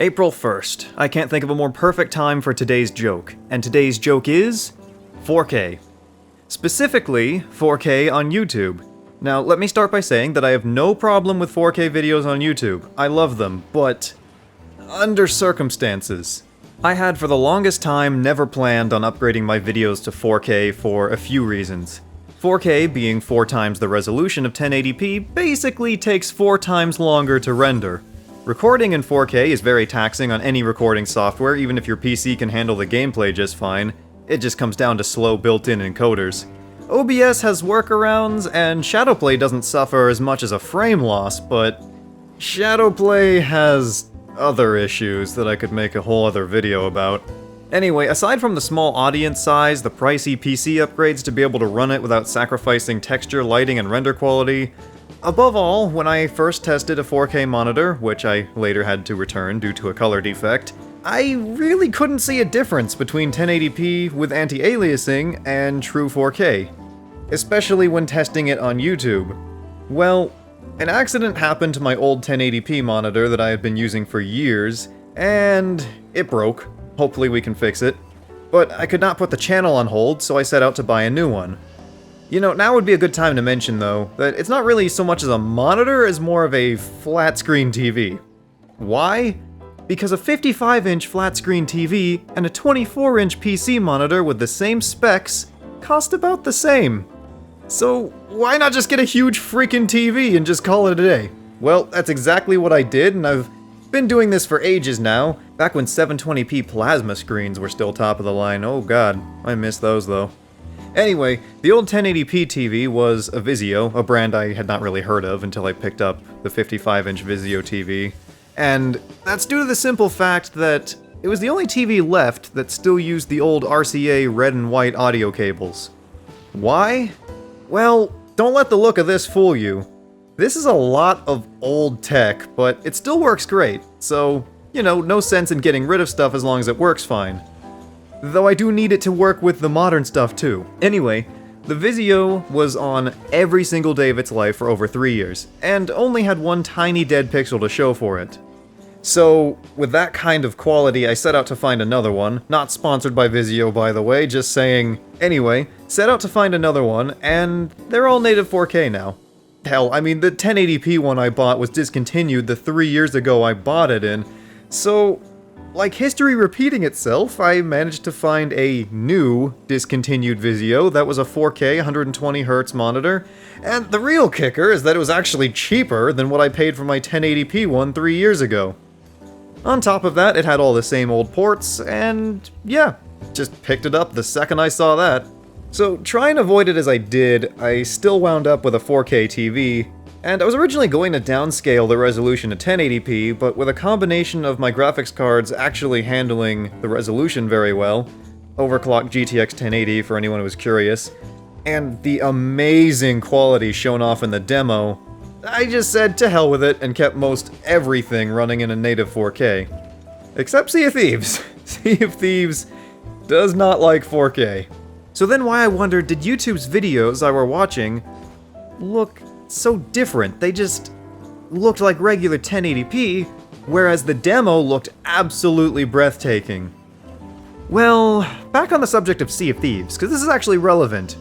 April 1st. I can't think of a more perfect time for today's joke. And today's joke is 4K. Specifically, 4K on YouTube. Now, let me start by saying that I have no problem with 4K videos on YouTube. I love them, but under circumstances. I had for the longest time never planned on upgrading my videos to 4K for a few reasons. 4K being 4 times the resolution of 1080p basically takes 4 times longer to render. Recording in 4K is very taxing on any recording software, even if your PC can handle the gameplay just fine. It just comes down to slow built-in encoders. OBS has workarounds, and Shadowplay doesn't suffer as much as a frame loss, but Shadowplay has other issues that I could make a whole other video about. Anyway, aside from the small audience size, the pricey PC upgrades to be able to run it without sacrificing texture, lighting, and render quality, above all, when I first tested a 4K monitor, which I later had to return due to a color defect, I really couldn't see a difference between 1080p with anti-aliasing and true 4K, especially when testing it on YouTube. Well, an accident happened to my old 1080p monitor that I had been using for years, and it broke. Hopefully we can fix it. But I could not put the channel on hold, so I set out to buy a new one. You know, now would be a good time to mention, though, that it's not really so much as a monitor as more of a flat-screen TV. Why? Because a 55-inch flat-screen TV and a 24-inch PC monitor with the same specs cost about the same. So why not just get a huge freaking TV and just call it a day? Well, that's exactly what I did, and I've been doing this for ages now, back when 720p plasma screens were still top of the line. Oh god, I miss those though. Anyway, the old 1080p TV was a Vizio, a brand I had not really heard of until I picked up the 55-inch Vizio TV. And that's due to the simple fact that it was the only TV left that still used the old RCA red and white audio cables. Why? Well, don't let the look of this fool you. This is a lot of old tech, but it still works great, so, you know, no sense in getting rid of stuff as long as it works fine. Though I do need it to work with the modern stuff too. Anyway, the Vizio was on every single day of its life for over 3 years, and only had one tiny dead pixel to show for it. So, with that kind of quality, I set out to find another one. Not sponsored by Vizio, by the way, just saying. Anyway, set out to find another one, and they're all native 4K now. Hell, I mean, the 1080p one I bought was discontinued the 3 years ago I bought it in, so, like history repeating itself, I managed to find a new discontinued Vizio that was a 4K 120Hz monitor, and the real kicker is that it was actually cheaper than what I paid for my 1080p one 3 years ago. On top of that, it had all the same old ports, and yeah, just picked it up the second I saw that. So, try and avoid it as I did, I still wound up with a 4K TV, and I was originally going to downscale the resolution to 1080p, but with a combination of my graphics cards actually handling the resolution very well, overclocked GTX 1080 for anyone who was curious, and the amazing quality shown off in the demo, I just said to hell with it and kept most everything running in a native 4K. Except Sea of Thieves. Sea of Thieves does not like 4K. So then why I wondered, did YouTube's videos I were watching look so different? They just looked like regular 1080p, whereas the demo looked absolutely breathtaking. Well, back on the subject of Sea of Thieves, because this is actually relevant.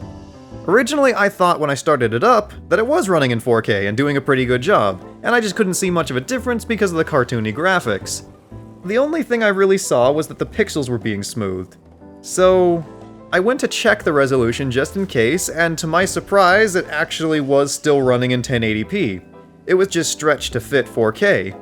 Originally, I thought when I started it up that it was running in 4K and doing a pretty good job, and I just couldn't see much of a difference because of the cartoony graphics. The only thing I really saw was that the pixels were being smoothed. So I went to check the resolution just in case, and to my surprise, it actually was still running in 1080p. It was just stretched to fit 4K.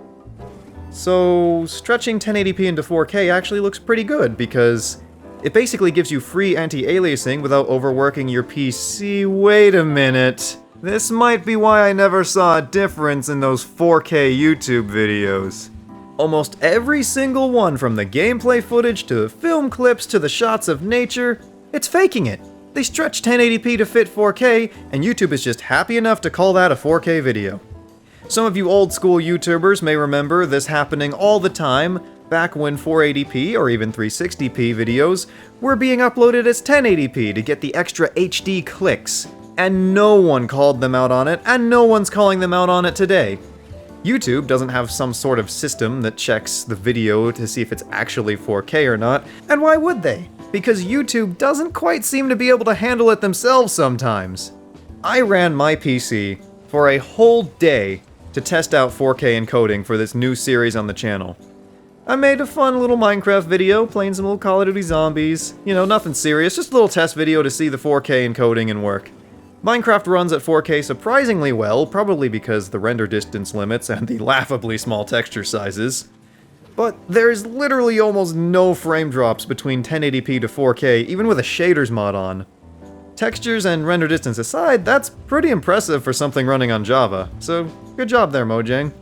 So, stretching 1080p into 4K actually looks pretty good, because it basically gives you free anti-aliasing without overworking your PC. Wait a minute. This might be why I never saw a difference in those 4K YouTube videos. Almost every single one, from the gameplay footage to the film clips to the shots of nature, it's faking it. They stretch 1080p to fit 4K, and YouTube is just happy enough to call that a 4K video. Some of you old school YouTubers may remember this happening all the time back when 480p or even 360p videos were being uploaded as 1080p to get the extra HD clicks, and no one called them out on it, and no one's calling them out on it today. YouTube doesn't have some sort of system that checks the video to see if it's actually 4K or not, and why would they? Because YouTube doesn't quite seem to be able to handle it themselves sometimes. I ran my PC for a whole day to test out 4K encoding for this new series on the channel. I made a fun little Minecraft video, playing some little Call of Duty Zombies. You know, nothing serious, just a little test video to see the 4K encoding and work. Minecraft runs at 4K surprisingly well, probably because the render distance limits and the laughably small texture sizes. But there's literally almost no frame drops between 1080p to 4K, even with a shaders mod on. Textures and render distance aside, that's pretty impressive for something running on Java, so good job there, Mojang.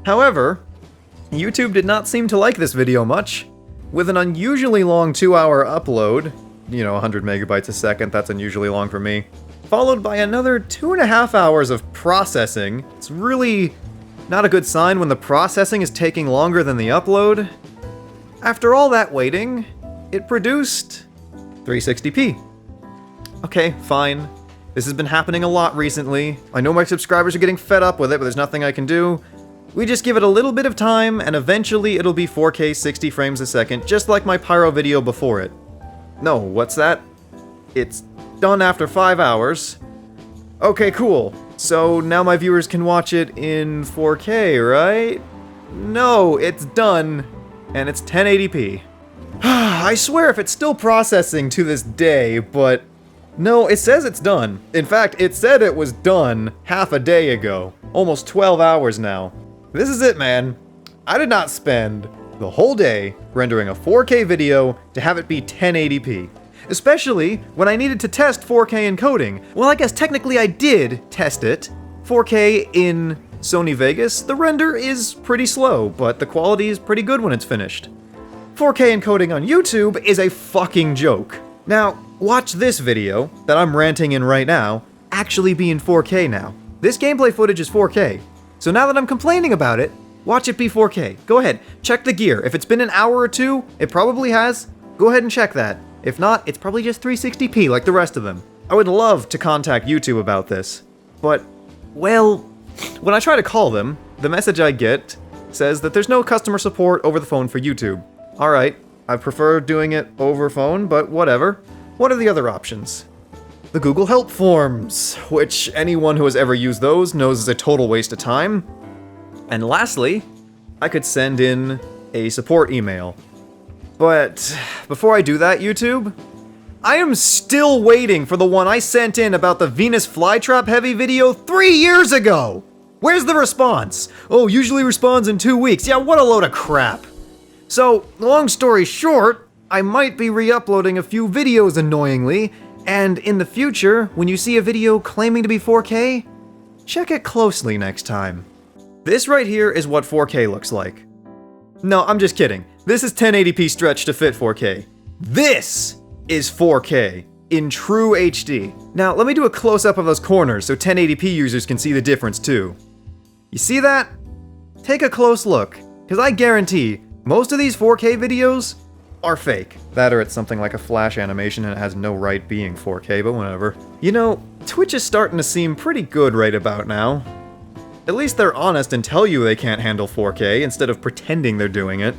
However, YouTube did not seem to like this video much. With an unusually long 2-hour upload, 100 megabytes a second, that's unusually long for me, followed by another 2.5 hours of processing. It's really not a good sign when the processing is taking longer than the upload. After all that waiting, it produced 360p. Okay, fine. This has been happening a lot recently. I know my subscribers are getting fed up with it, but there's nothing I can do. We just give it a little bit of time, and eventually it'll be 4K 60 frames a second, just like my Pyro video before it. No, what's that? It's done after 5 hours. Okay, cool. So now my viewers can watch it in 4K, right? No, it's done, and it's 1080p. I swear if it's still processing to this day, but no, it says it's done. In fact, it said it was done half a day ago. Almost 12 hours now. This is it, man. I did not spend the whole day rendering a 4K video to have it be 1080p. Especially when I needed to test 4K encoding. Well, I guess technically I did test it. 4K in Sony Vegas, the render is pretty slow, but the quality is pretty good when it's finished. 4K encoding on YouTube is a fucking joke. Now, watch this video that I'm ranting in right now actually be in 4K now. This gameplay footage is 4K. So now that I'm complaining about it, watch it be 4K. Go ahead, check the gear. If it's been an hour or two, it probably has. Go ahead and check that. If not, it's probably just 360p like the rest of them. I would love to contact YouTube about this, but, well, when I try to call them, the message I get says that there's no customer support over the phone for YouTube. Alright, I prefer doing it over phone, but whatever. What are the other options? The Google Help forms, which anyone who has ever used those knows is a total waste of time. And lastly, I could send in a support email. But before I do that, YouTube, I am still waiting for the one I sent in about the Venus flytrap heavy video 3 years ago! Where's the response? Oh, usually responds in 2 weeks. Yeah, what a load of crap. So, long story short, I might be re-uploading a few videos annoyingly, and in the future, when you see a video claiming to be 4K, check it closely next time. This right here is what 4K looks like. No, I'm just kidding. This is 1080p stretched to fit 4K. This is 4K in true HD. Now, let me do a close-up of those corners so 1080p users can see the difference too. You see that? Take a close look, because I guarantee most of these 4K videos are fake. That or it's something like a flash animation and it has no right being 4K, but whatever. You know, Twitch is starting to seem pretty good right about now. At least they're honest and tell you they can't handle 4K instead of pretending they're doing it.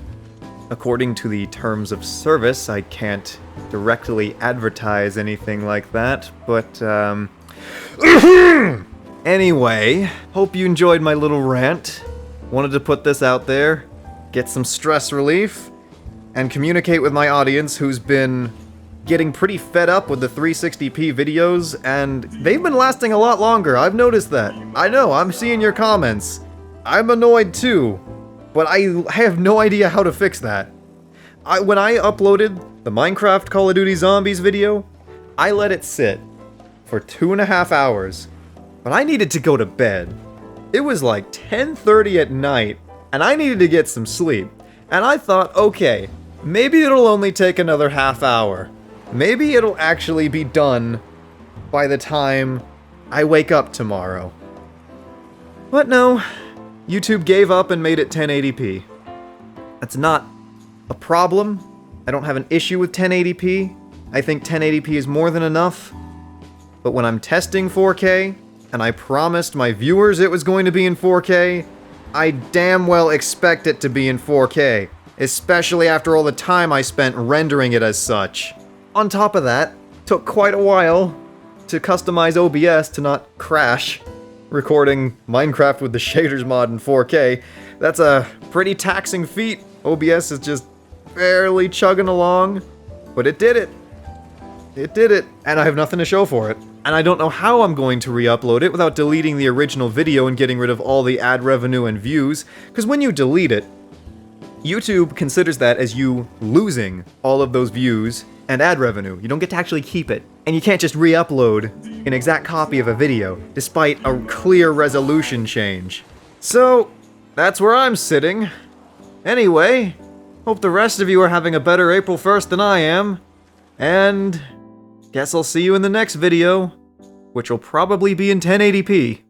According to the terms of service, I can't directly advertise anything like that, but, Anyway, hope you enjoyed my little rant. Wanted to put this out there, get some stress relief, and communicate with my audience who's been getting pretty fed up with the 360p videos, and they've been lasting a lot longer. I've noticed that. I know, I'm seeing your comments. I'm annoyed too, but I have no idea how to fix that. When I uploaded the Minecraft Call of Duty Zombies video, I let it sit for 2.5 hours, but I needed to go to bed. It was like 10:30 at night, and I needed to get some sleep. And I thought, okay, maybe it'll only take another half hour. Maybe it'll actually be done by the time I wake up tomorrow. But no, YouTube gave up and made it 1080p. That's not a problem. I don't have an issue with 1080p. I think 1080p is more than enough. But when I'm testing 4K, and I promised my viewers it was going to be in 4K, I damn well expect it to be in 4K, especially after all the time I spent rendering it as such. On top of that, took quite a while to customize OBS to not crash. Recording Minecraft with the shaders mod in 4K, that's a pretty taxing feat. OBS is just barely chugging along, but it did it. It did it, and I have nothing to show for it. And I don't know how I'm going to re-upload it without deleting the original video and getting rid of all the ad revenue and views, because when you delete it, YouTube considers that as you losing all of those views and ad revenue. You don't get to actually keep it. And you can't just re-upload an exact copy of a video, despite a clear resolution change. So, that's where I'm sitting. Anyway, hope the rest of you are having a better April 1st than I am. And guess I'll see you in the next video, which will probably be in 1080p.